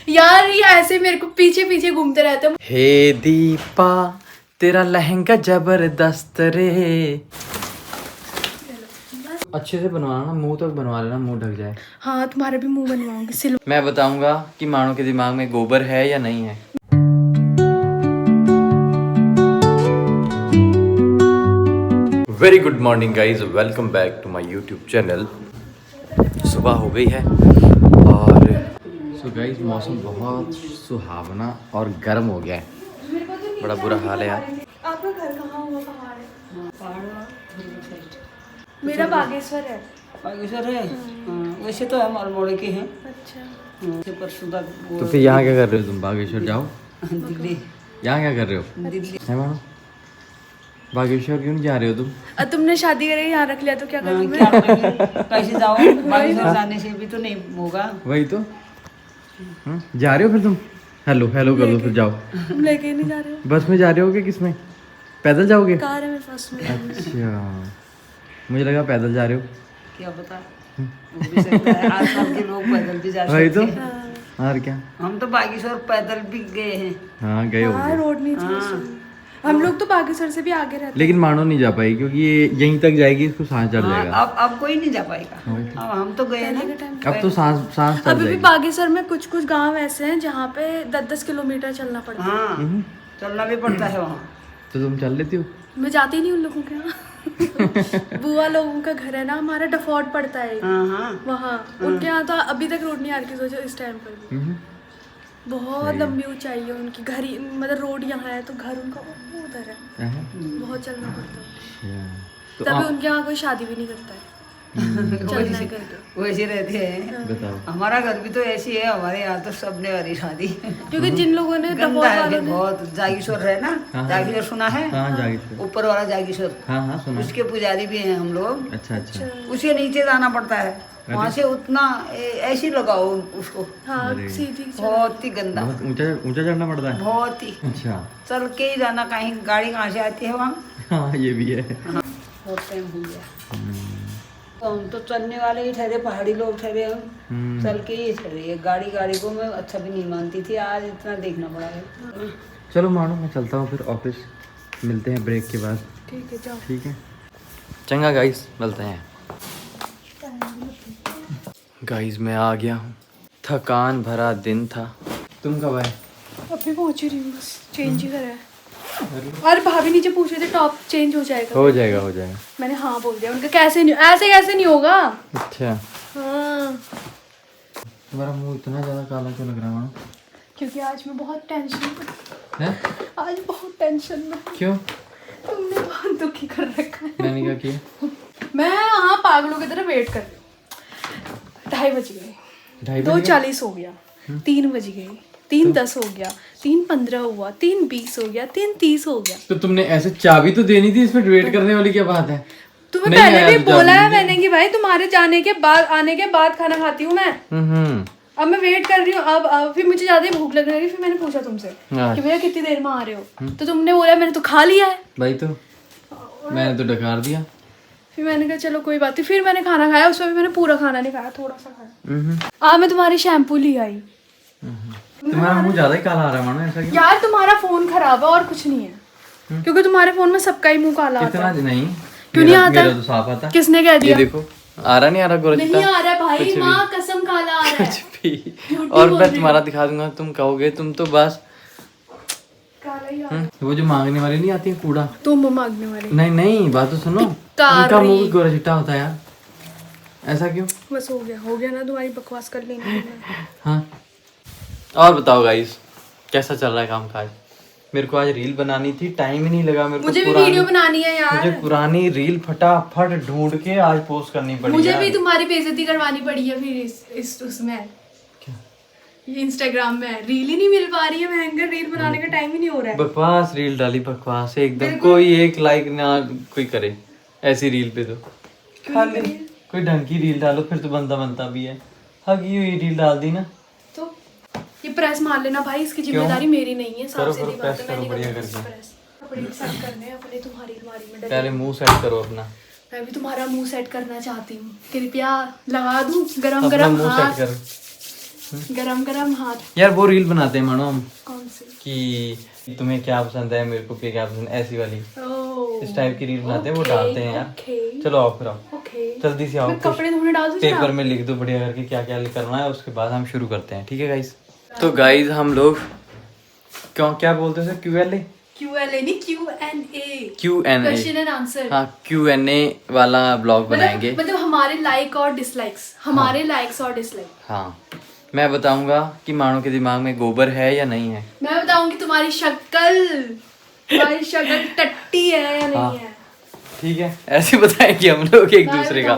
यार ये ऐसे मेरे को पीछे पीछे घूमते रहते हैं। हे दीपा तेरा लहंगा जबरदस्त रे। अच्छे से बनवाना ना, मुंह तक बनवा लेना, मुंह ढक जाए। हाँ तुम्हारा भी मुंह बनवाऊंगी सिल। मैं बताऊंगा कि मानो के दिमाग में गोबर है या नहीं है। Very good morning guys, welcome back to my YouTube channel. सुबह हो गई है और सो गाइज मौसम बहुत सुहावना और गर्म हो गया है। बड़ा बुरा हाल है यार। आपका घर कहाँ हुआ? पहाड़ है। मेरा बागेश्वर है। बागेश्वर है। वैसे तो हम अल्मोड़े के हैं। अच्छा परसों तो फिर यहाँ क्या कर रहे हो तुम? बागेश्वर जाओ। दिल्ली। यहाँ क्या कर रहे हो? दिल्ली है मानो बागेश्वर क्यों नहीं जा रहे हो तुम? तुमने शादी करके यहाँ रख लिया तो क्या करूँ मैं? क्या करेंगे? कैसे जाओ? बागेश्वर जाने से भी तो नहीं होगा। वही तो। जा रहे हो फिर तुम? हेलो हेलो कर दो फिर जाओ। तुम लेके नहीं जा रहे हो? बस में जा रहे हो कि किसमें? पैदल जाओगे? कार है मेरे पास में। अच्छा मुझे लगा पैदल जा रहे हो। क्या पता, हो भी सकता है। आजकल के लोग पैदल भी जा वही सकते तो। हैं। और क्या। हम तो बागेश्वर पैदल भी गए हैं। हाँ गए हो। हाँ रोड नहीं थी उस समय। हम लोग तो बागेश्वर से भी आगे रहते हैं। लेकिन मानो नहीं जा पाई क्योंकि ये यहीं तक जाएगी, इसको सांस चढ़ जाएगा। अब कोई नहीं जा पाएगा। अब हम तो गए ना। अब तो सांस सांस चढ़ अभी भी जाएगी। बागेश्वर में कुछ कुछ गांव ऐसे हैं जहाँ पे 10-10 किलोमीटर चलना पड़ता है। हाँ चलना भी पड़ता है वहाँ। तो तुम चल लेती हो? मैं जाती नहीं उन लोगों के यहाँ। बुआ लोगों का घर है ना, हमारा डफौट पड़ता है हाँ वहाँ। उनके यहाँ तो अभी तक रोड नहीं आ रही, सोचो इस टाइम पर भी। बहुत लंबी ऊंचाई है उनकी घर, मतलब रोड यहाँ है तो घर उनका वो उधर है। बहुत चलना पड़ता है। तो तभी उनके यहाँ कोई शादी भी नहीं करता है। चलना है करके। वैसे रहते हैं। बताओ। हमारा घर भी तो ऐसी है। हमारे यहाँ तो सबने वाली शादी। क्योंकि जिन लोगों ने गंदा डफौट है वालों ने बहुत। जागीश्वर है ना, जागीश्वर सुना है? हाँ जागीश्वर। ऊपर वाला जागीश्वर। हाँ हाँ सुना। उसके पुजारी भी हैं हम लोग। अच्छा अच्छा। उसके नीचे जाना पड़ता है। वहाँ से उतना ऐसे ही लगाओ उसको। हाँ सीधी बहुत ही गंदा, बहुत ऊंचा ऊंचा चढ़ना पड़ता है। बहुत ही। अच्छा चल के ही जाना, कहीं गाड़ी कहाँ से आती है वहाँ। हाँ ये भी है। बहुत टाइम हो गया। तो हम तो चलने वाले ही ठहरे, पहाड़ी लोग ठहरे हम। चल के ही ठहरे। ये गाड़ी को मैं अच्छा भी नहीं मानती थी, आज इतना देखना पड़ा है। चलो मानो मैं चलता हूँ फिर ऑफिस। मिलते हैं ब्रेक के बाद। ठीक है जाओ। ठीक है चंगा गाइस, मिलते हैं। गाइस मैं आ गया हूँ, थकान भरा दिन था। तुम कब आए? अभी पहुंची रही हूँ, बस चेंज ही करा है। और भाभी नीचे पूछ रहे थे टॉप चेंज हो जाएगा? हो जाएगा हो जाएगा। मैंने हाँ बोल दिया। उनका कैसे नहीं, ऐसे कैसे नहीं होगा। अच्छा हाँ तुम्हारा मुंह इतना ज़्यादा काला क्यों लग रहा है मानो? क्योंकि आज मैं बहुत टेंशन में। है? आज बहुत टेंशन में। क्यों? तुमने बहुत दुखी कर रखा है। मैंने क्या किया? मैं हाँ पागलों की तरह वेट कर रही हूँ। 2:30 बज गए, 2:40 हो गया, 3 बज गए, 3:10 हो गया, 3:15 हुआ, 3:20 हो गया, 3:30 हो गया। तो तुमने ऐसे चाबी तो देनी थी, इसमें वेट करने वाली क्या बात है? तुम्हें पहले भी बोला है मैंने कि भाई तुम्हारे जाने के बाद, आने के बाद खाना खाती हूँ मैं। अब मैं वेट कर रही हूँ। अब फिर मुझे ज्यादा ही भूख लगने लगी। फिर मैंने पूछा तुमसे कि भैया कितनी देर में आ रहे हो, तो तुमने बोला मैंने तो खा लिया है भाई। तो मैंने तो डकार दिया। फिर मैंने कहा चलो कोई बात नहीं। फिर मैंने खाना खाया, उसमें भी मैंने पूरा खाना नहीं खाया, थोड़ा सा खाया। मैं तुम्हारी शैम्पू ली आई। तुम्हारा मुंह ज्यादा ही काला आ रहा है मानो, ऐसा क्यों? यार तुम्हारा फोन खराब है और कुछ नहीं है। क्योंकि तुम्हारे फोन में सबका ही मुंह काला आता है। इतना नहीं। क्यों नहीं आता? मेरा तो साफ आता। किसने कह दिया? ये देखो आ रहा नहीं आ रहा गोरचिता? नहीं आ रहा भाई, माँ कसम काला आ रहा है। कुछ भी। और मैं तुम्हारा दिखा दूंगा, तुम कहोगे तुम तो बस काला ही आ रहा है। वो जो मांगने वाली नहीं आती है कूड़ा। तुम मांगने वाले। नहीं नहीं बात तो सुनो, उनका मुंह भी गोरा चिट्टा होता है यार। ऐसा क्यों? बस हो गया ना, तुम्हारी बकवास कर लेंगे। हाँ और बताओ गाइस, कैसा चल रहा है काम काज? मेरे को आज रील बनानी थी, टाइम ही नहीं लगा मेरे को। मुझे भी वीडियो बनानी है यार। मुझे पुरानी रील फटाफट ढूंढ के आज पोस्ट करनी पड़ी। मुझे भी तुम्हारी बेइज्जती करवानी पड़ी है फिर इस उसमें ये इंस्टाग्राम में रील ही नहीं मिल पा रही है। भयंकर रील बनाने का टाइम ही नहीं हो रहा है। बकवास रील डाली, बकवास एकदम। कोई एक लाइक ना कोई करे ऐसी रील पे। तो खाली कोई ढंग की रील डालो फिर तो बनता भी है। हगी हुई रील डाल दी ना तो ये प्रेस मार लेना भाई, इसकी जिम्मेदारी मेरी नहीं है। साफ सीधी बात है। मैंने बढ़िया कपड़े सेट करने हैं अपने तुम्हारी अलमारी में। पहले मुंह सेट करो अपना। मैं भी तुम्हारा मुंह सेट करना चाहती हूँ। कृपया लगा दूं गरम अपना गरम मुंह हाथ। सेट करो। गरम गरम हाथ। यार वो रील बनाते हैं मानो हम कौन सी? कि तुम्हें क्या पसंद है, मेरे को क्या पसंद है, ऐसी वाली ओह, इस टाइप की रील बनाते हैं, वो डालते हैं यार। ओके चलो आओ फिर आओ, ओके। जल्दी से आओ, मैं कपड़े धोने डाल दूं पेपर में लिख दो बढ़िया करके क्या क्या करना है, उसके बाद हम शुरू करते हैं, ठीक है गाइस। तो गाइस हम लोग क्या बोलते हैं Q&A Q&A नहीं Q&A, Q&A question and answer. हाँ Q&A वाला ब्लॉग बनाएंगे। मतलब हमारे लाइक और डिसलाइक्स, हमारे लाइक्स और डिसलाइक। हाँ मैं बताऊंगा कि मानो के दिमाग में गोबर है या नहीं है। मैं बताऊंगी तुम्हारी शक्ल टट्टी है या नहीं है। ठीक है, ऐसे बताएंगे हम लोग एक दूसरे का,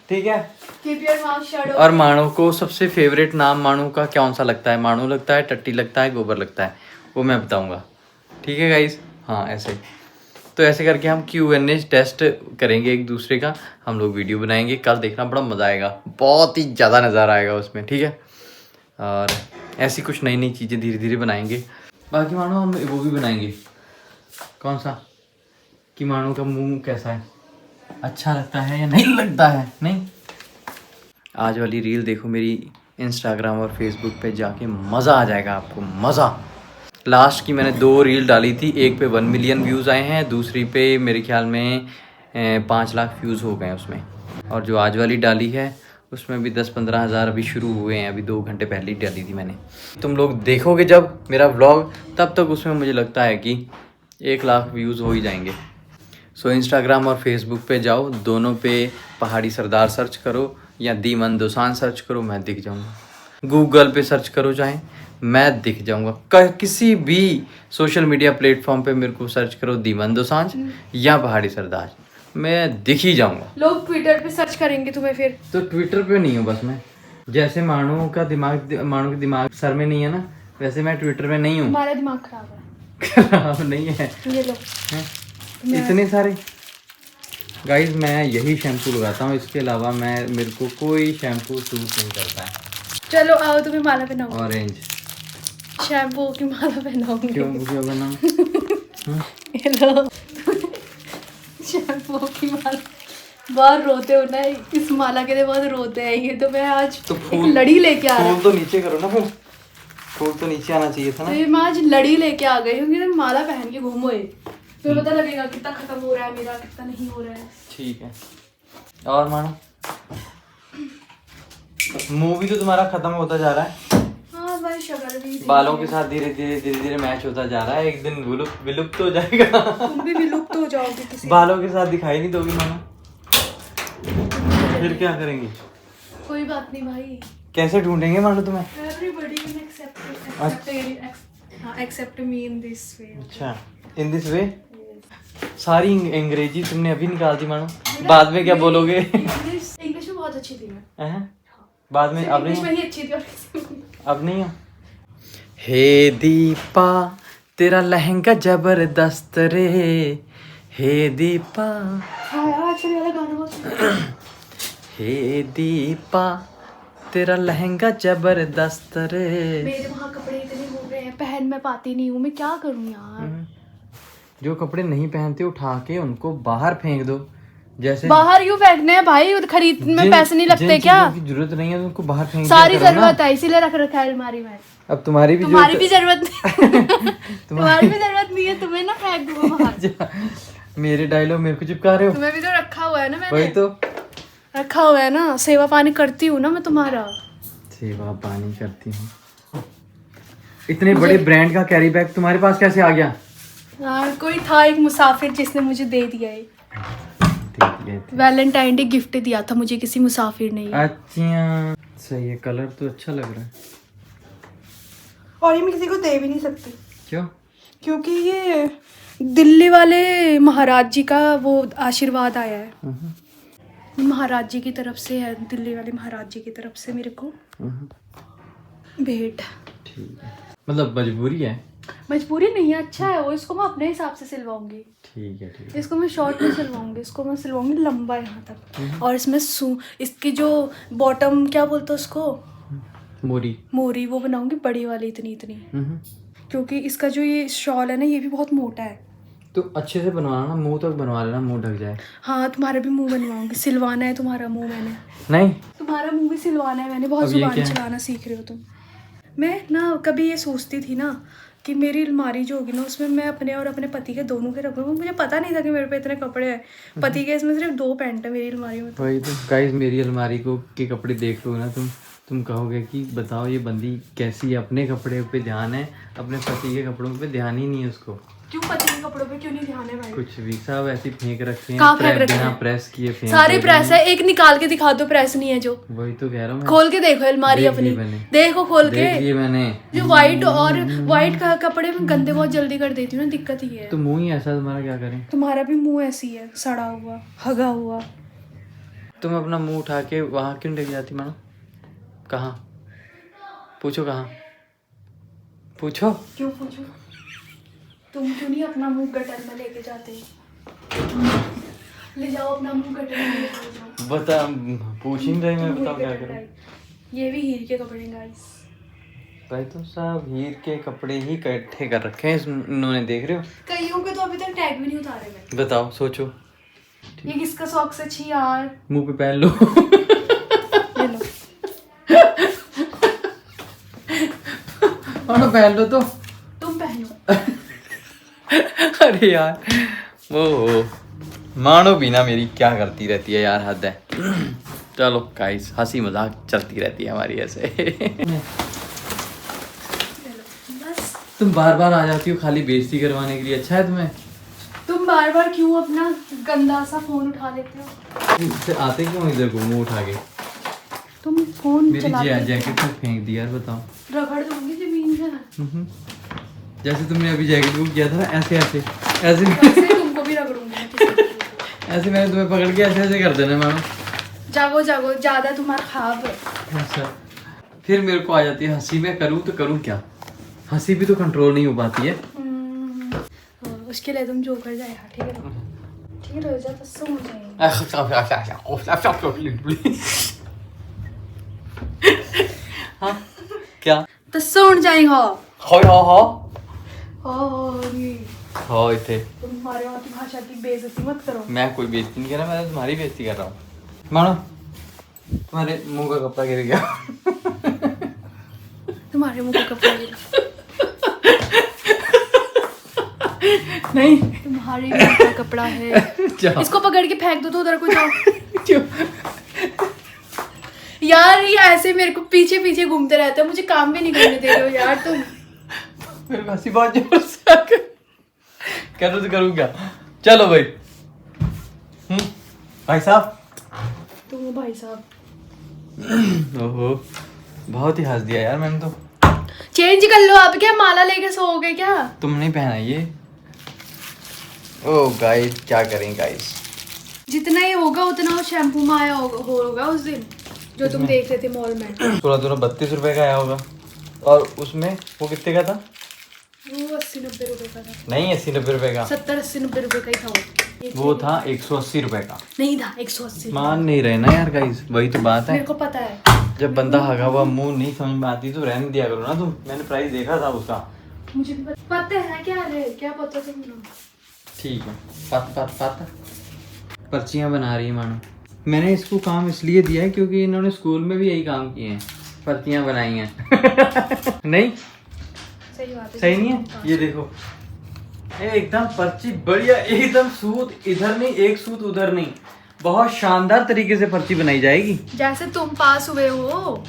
ठीक है। Keep your mouth shut. और मानो को सबसे फेवरेट नाम मानो का कौन सा लगता है, मानो लगता है, टट्टी लगता है, गोबर लगता है, वो मैं बताऊंगा, ठीक है गाइस। हाँ ऐसे, तो ऐसे करके हम Q&A टेस्ट करेंगे एक दूसरे का, हम लोग वीडियो बनाएंगे, कल देखना बड़ा मज़ा आएगा, बहुत ही ज़्यादा नज़ारा आएगा उसमें, ठीक है। और ऐसी कुछ नई नई चीज़ें धीरे धीरे बनाएंगे। बाकी मानो हम वो भी बनाएंगे, कौन सा, कि मानो का मुंह कैसा है, अच्छा लगता है या नहीं लगता है। नहीं, आज वाली रील देखो मेरी इंस्टाग्राम और फेसबुक पे जाके, मज़ा आ जाएगा आपको, मज़ा। लास्ट की मैंने 2 रील डाली थी, एक पे 1 मिलियन व्यूज़ आए हैं, दूसरी पे मेरे ख्याल में 5 लाख व्यूज़ हो गए उसमें। और जो आज वाली डाली है उसमें भी 10-15 हज़ार अभी शुरू हुए हैं, अभी 2 घंटे पहले ही डाली थी मैंने। तुम लोग देखोगे जब मेरा व्लॉग, तब तक उसमें मुझे लगता है कि 1 लाख व्यूज़ हो ही जाएंगे। सो इंस्टाग्राम और फेसबुक पे जाओ, दोनों पे पहाड़ी सरदार सर्च करो या दीमन दोसांझ सर्च करो, मैं दिख जाऊँगा। गूगल पे सर्च करो चाहे, मैं दिख जाऊँगा। किसी भी सोशल मीडिया प्लेटफॉर्म पे मेरे को सर्च करो दीमन दोसांझ या पहाड़ी सरदार, मैं दिख ही जाऊँगा। लोग ट्विटर पे सर्च करेंगे तुम्हें फिर। तो ट्विटर पे नहीं हूँ बस मैं, जैसे मानो के दिमाग सर में नहीं है ना, वैसे मैं ट्विटर में नहीं हूँ। हमारा दिमाग खराब है। खराब नहीं है, ये लो इतने सारे। गाइज मैं यही शैम्पू लगाता हूँ, इसके अलावा मेरे को कोई शैम्पू सूट नहीं करता है। चलो आओ तुम्हें माला पहनाऊं। ऑरेंज शैम्पू की माला पहनाऊंगी। क्यों बनाऊं? ये लो शैम्पू की माला। बहुत रोते हो ना इस माला के लिए, बहुत रोते हैं ये। तो मैं आज तो एक लड़ी लेके आ रही हूँ। फूल तो नीचे करो ना, फिर फूल तो नीचे आना चाहिए था ना। तो मैं आज लड़ी लेके आ गई हूँ कि माला पहन के घूमो, तो पता लगेगा कितना खत्म हो रहा है मेरा, कितना नहीं हो रहा है। ठीक है। और मानो मूवी तो तुम्हारा खत्म होता जा रहा है। हाँ भाई, शक्ल भी बालों के साथ धीरे धीरे मैच होता जा रहा है, एक दिन विलुप्त हो जाएगा। तुम भी विलुप्त हो जाओगे किसी। बालों के साथ दिखाई नहीं दोगी मानो, फिर क्या करेंगे? कोई बात नहीं भाई, कैसे ढूंढेंगे मानो तुम्हें? everybody can accept me in this way. अच्छा, इन दिस वे। सारी अंग्रेजी तुमने अभी निकाल दी मानो, बाद में क्या बोलोगे? इंग्लिश में बहुत अच्छी थी मैं। हैं? बाद में अब इंग्लिश में नहीं, ही अच्छी थी और अब नहीं हो। हे दीपा तेरा लहंगा जबरदस्त रे, हे दीपा। हाँ यार, आजकल वाला गाना बहुत हे दीपा तेरा लहंगा जबरदस्त रे। मेरे वहाँ कपड़े इतने हो गए हैं, पहन मैं पाती नहीं हूँ, मैं क्या करूँ यार। जो कपड़े नहीं पहनते उठा के उनको बाहर फेंक दो। जैसे बाहर क्यों फेंकने हैं भाई, खरीद में पैसे नहीं लगते क्या? जिन चीजों की जरूरत नहीं है उनको बाहर फेंक दिया सारी करो ना। जरूरत है इसीलिए रख रखा है अलमारी में। अब तुम्हारी भी जरूरत नहीं। तुम्हारी भी जरूरत नहीं है, तुम्हें ना फेंक दूंगा बाहर। मेरे डायलॉग मेरे को चिपका रहे हो। तुम्हें भी तो रखा हुआ है ना मैंने। वही तो रखा हुआ है ना, सेवा पानी करती हूँ ना मैं तुम्हारा। सेवा पानी करती हूँ। इतने बड़े ब्रांड का कैरी बैग तुम्हारे पास कैसे आ गया? यार कोई था एक मुसाफिर जिसने मुझे दे दिया है। वैलेंटाइन डे गिफ्ट दिया था मुझे किसी मुसाफिर ने। अच्छा सही है, कलर तो अच्छा लग रहा है। और ये मैं किसी को दे भी नहीं सकती। क्यों? क्योंकि ये दिल्ली वाले महाराज जी का वो आशीर्वाद आया है। महाराज जी की तरफ से है, दिल्ली वाले महाराज जी की तरफ से मेरे को भेंट। ठीक है, मतलब मजबूरी है? मजबूरी नहीं है, अच्छा है वो। इसको मैं अपने हिसाब से सिलवाऊंगी। ठीक है। इसको मैं शॉर्ट में सिलवाऊंगी, इसको मैं सिलवाऊंगी लंबा यहाँ तक। और इसमें इसकी जो बॉटम क्या बोलते हैं उसको, मोरी वो बनाऊंगी बड़ी वाली, इतनी क्योंकि इसका जो ये शॉल है ना ये भी बहुत मोटा है। तो अच्छे से बनवाना ना, मुंह तक बनवा लेना, मुंह ढक जाए। हाँ तुम्हारा भी मुंह बनवाऊंगी, सिलवाना है तुम्हारा मुंह मैंने। नहीं तुम्हारा मुंह भी सिलवाना है मैंने, बहुत जुबान चलाना सीख रहे हो तुम। मैं ना कभी ये सोचती थी ना कि मेरी अलमारी जो होगी ना उसमें मैं अपने और अपने पति के दोनों के रखूँगा। मुझे पता नहीं था कि मेरे पे इतने कपड़े हैं। पति के इसमें सिर्फ 2 पैंट है मेरी अलमारी में। वही तो गाइस, मेरी अलमारी को के कपड़े देख लो ना तुम कहोगे कि बताओ ये बंदी कैसी है, अपने कपड़े पे ध्यान है, अपने पति के कपड़ों पे ध्यान ही नहीं है उसको। क्यों पति के कपड़ों पे क्यों नहीं ध्यान है भाई? कुछ भी सब ऐसे फेंक रखे हैं, कहाँ फेंक रखे बिना हैं? प्रेस किए फेंक सारे रखे प्रेस हैं। है, एक निकाल के दिखा दो प्रेस नहीं है जो। वही तो कह रहा हूँ मैं। खोल के देखो अलमारी देख अपनी, ली मैंने। देखो खोल के। देख लिए मैंने। जो व्हाइट और व्हाइट का कपड़े में गंदे बहुत जल्दी कर देती हूँ ना, दिक्कत ही है। तो मुंह ही ऐसा, तुम्हारा क्या करें? तुम्हारा भी मुंह ऐसी है, सड़ा हुआ, हगा हुआ। तुम अपना मुंह उठा के वहाँ क्यों लेके जाती मानो? कहाँ? पूछो कहाँ? पूछो। क्यों पूछो? तुम क्यों नहीं अपना मुंह गटर में लेके जाते? ले जाओ अपना मुंह गटर में लेके जाओ। बता, पूछ ही नहीं रही मैं, बताओ क्या करूँ? ये भी हीर के कपड़े गाइस। भाई तो सब हीर के कपड़े ही इकट्ठे कर रखे हैं इन्होंने, देख रहे हो? कईयों के तो अभी तक टैग भी नहीं उतारे मैं। बताओ, सोचो। ये किसका सॉक्स है? छी यार, मुंह पे पहन लो। ले लो। और पहन लो तो। तुम पहनो। अरे यार, वो मानो भी ना मेरी क्या करती रहती है यार, हद है। चलो गाइस, हंसी मजाक चलती रहती है हमारी ऐसे। बस तुम बार बार आ जाती हो खाली बेइज्जती करवाने के लिए, अच्छा है तुम्हें? तुम बार बार क्यों अपना गंदा सा फोन उठा लेते हो? फिर आते क्यों इधर को मुंह उठा के? तुम फोन मेरी चलाते जैकेट में फेंक दी यार, बताओ। रगड़ दूंगी जमीन में। जैसे तुमने अभी जैकेट बुक किया था ना, ऐसे ऐसे ऐसे वैसे तुमको भी रगड़ूंगी मैं किसी दिन। ऐसे मैंने तुम्हें पकड़ के ऐसे ऐसे कर देना मानो। जागो जागो, ज्यादा तुम्हारा ख्वाब है। अच्छा, फिर मेरे को आ जाती है हंसी, मैं करूँ तो करूँ क्या? हंसी भी तो कंट्रोल नहीं हो पाती है। उसके लिए तुम जो कर जाए यार, ठीक है ना? ठीक है, रोजा तो सो जाएंगे। हाँ क्या? तो सुन जाएंगे। हो और इथे तुम हमारे वहाँ की भाषा की बेइज्जती मत करो। मैं कोई बेइज्जती नहीं कर रहा, मैं तुम्हारी बेइज्जती कर रहा हूँ। मानो तुम्हारे मुंह का कपड़ा गिर गया। तुम्हारे मुंह का कपड़ा गिरा। नहीं, तुम्हारे मुंह का कपड़ा है। जाओ। इसको पकड़ के फेंक दो तो उधर को जाओ। क्यों? यार ये ऐसे मेरे को पीछे पीछे घूमते रहते हो, मुझे काम भी नहीं करने दे रहे हो यार तुम। मेरे को हंसी बहुत जोर से आ गई। करूँ तो करूँ क्या? चलो भाई। भाई साहब। तुम हो भाई साहब। ओहो, बहुत ही हंस दिया यार मैंने तो। चेंज कर लो आप, क्या माला लेके सोओगे क्या? तुम नहीं पहना ये? ओ गाइस, क्या करें गाइस? जितना ही होगा उतना वो शैम्पू में आया होगा उस दिन जो तुम देख रहे थे मॉल में। 32 रुपए का आया होगा, और उसमें वो कितने का था? वो 80-90 रुपए का था। नहीं, 80-90 रुपए का। 70-80-90 रुपए का ही था वो था 180 रुपए का। नहीं था 180। मान नहीं रहे ना यार गाइस, वही तो बात है। मेरे को पता है। जब बंदा हगा हुआ मुंह नहीं समझ में आती तो रहने दिया करो ना तुम। मैंने प्राइस देखा था उसका। मुझे भी पता है क्या है, क्या पता तुम। ठीक है, पता पर्चियाँ बना रही है मानो। मैंने इसको काम इसलिए दिया है क्योंकि इन्होंने स्कूल में भी यही काम किए हैं, पर्चियाँ बनाई हैं। नहीं सही बात है। सही नहीं है? ये देखो, एकदम पर्ची बढ़िया, एकदम सूत इधर नहीं, एक सूत उधर नहीं, बहुत शानदार तरीके से पर्ची बनाई जाएगी। जैसे तुम पास हुए हो।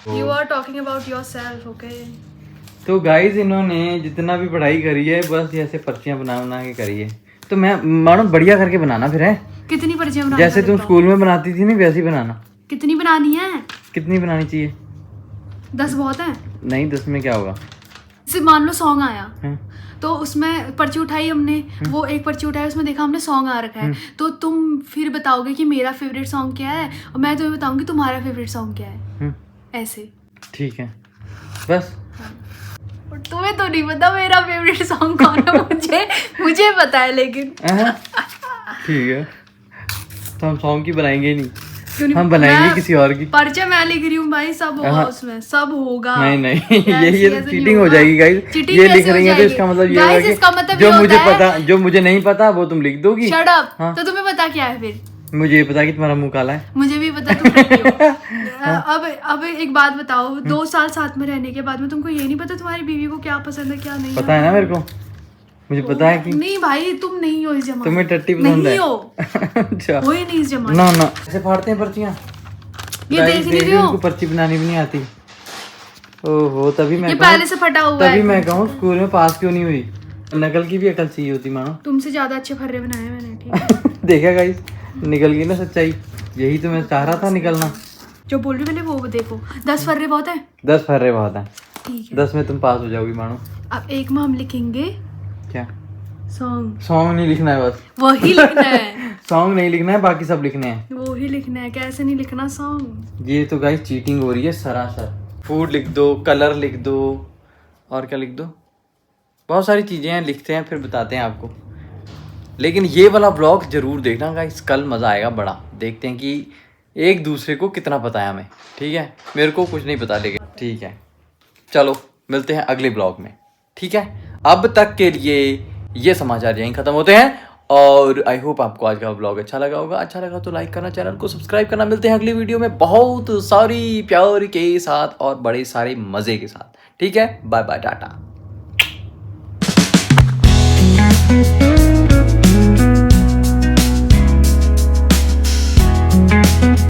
You are talking about yourself, okay? तो गाइस, इन्होंने जितना भी पढ़ाई करी है बस ऐसे पर्चियाँ बना के करी है। तो मैं मानो बढ़िया करके बनाना फिर है। कितनी पर्चियां बनानी? जैसे तुम स्कूल में बनाती थी ना वैसे ही बनाना। कितनी बनानी है? कितनी बनानी चाहिए? 10 बहुत है। नहीं, 10 में क्या होगा? जैसे मान लो सॉन्ग आया हैं? तो उसमें पर्ची उठाई हमने, वो एक पर्ची उठाई, उसमें देखा हमने सॉन्ग आ रखा है, तो तुम फिर बताओगे कि मेरा फेवरेट सॉन्ग क्या है और मैं तुम्हें बताऊंगी तुम्हारा फेवरेट सॉन्ग क्या है। ऐसे। ठीक है, बस। और तुम्हें तो नहीं पता मेरा फेवरेट सॉन्ग कौन है। मुझे पता है लेकिन। ठीक है, तो हम सॉन्ग की बनाएंगे ही नहीं, क्यों नहीं? हम बनाएंगे मैं किसी और की। पर्चा मैं लिख रही हूँ भाई, सब होगा उसमें, सब होगा। नहीं ऐसे ये ऐसे चीटिंग हो जाएगी गाइस। ये लिख रही है तो इसका मतलब ये है कि जो मुझे पता, जो मुझे नहीं पता वो तुम लिख दोगी। Shut up. तो तुम्हें पता क्या है फिर? मुझे ये पता है कि तुम्हारा मुंह काला है। मुझे भी पता तुम टट्टी हो। अब एक बात बताओ, 2 साल साथ में रहने के बाद में तुमको ये नहीं पता तुम्हारी बीवी को क्या पसंद है क्या नहीं? पता है ना मेरे को, मुझे पता है कि नहीं भाई तुम नहीं हो इस जमाने, तुम्हें टट्टी पसंद है। नहीं हो, अच्छा हो ही नहीं इस जमाने। ना ना ऐसे फाड़ते हैं पर्चियाँ, ये देख नहीं रहे हो, उनको पर्ची बनानी भी नहीं आती। ओहो तभी मैं ये पहले से फटा हुआ है। तभी मैं कहूँ स्कूल में पास क्यों नहीं हुई। नकल की भी अकल चाहिए होती मानो। तुमसे ज्यादा अच्छे फर्रे बनाए मैंने, ठीक है? देखा गाइस, निकल गई ना सच्चाई, यही तो मैं चाह रहा था निकलना। जो बोल रही मैंने वो देखो, 10 फर्रे बहुत है। 10 फर्रे बहुत है, ठीक है 10 में तुम पास हो जाओगी मानो। अब एक में हम लिखेंगे क्या? सॉन्ग। सॉन्ग नहीं लिखना है, बस वही लिखना है। सॉन्ग नहीं लिखना है, बाकी सब लिखने हैं। वो ही लिखना है, कैसे नहीं लिखना सॉन्ग? ये तो गाइस चीटिंग हो रही है सरासर। फूड लिख दो, कलर लिख दो, और क्या लिख दो, बहुत सारी चीज़ें हैं, लिखते हैं फिर बताते हैं आपको। लेकिन ये वाला व्लॉग जरूर देखना गाइस, कल मज़ा आएगा बड़ा। देखते हैं कि एक दूसरे को कितना पता है हमें, ठीक है? मेरे को कुछ नहीं पता लेकिन ठीक है, चलो मिलते हैं अगले ब्लॉग में, ठीक है? अब तक के लिए ये समाचार यहीं ख़त्म होते हैं, और आई होप आपको आज का व्लॉग अच्छा लगा होगा। अच्छा लगा तो लाइक करना, चैनल को सब्सक्राइब करना। मिलते हैं अगली वीडियो में बहुत सारी प्यार के साथ और बड़े सारे मज़े के साथ, ठीक है? Bye bye, Tata.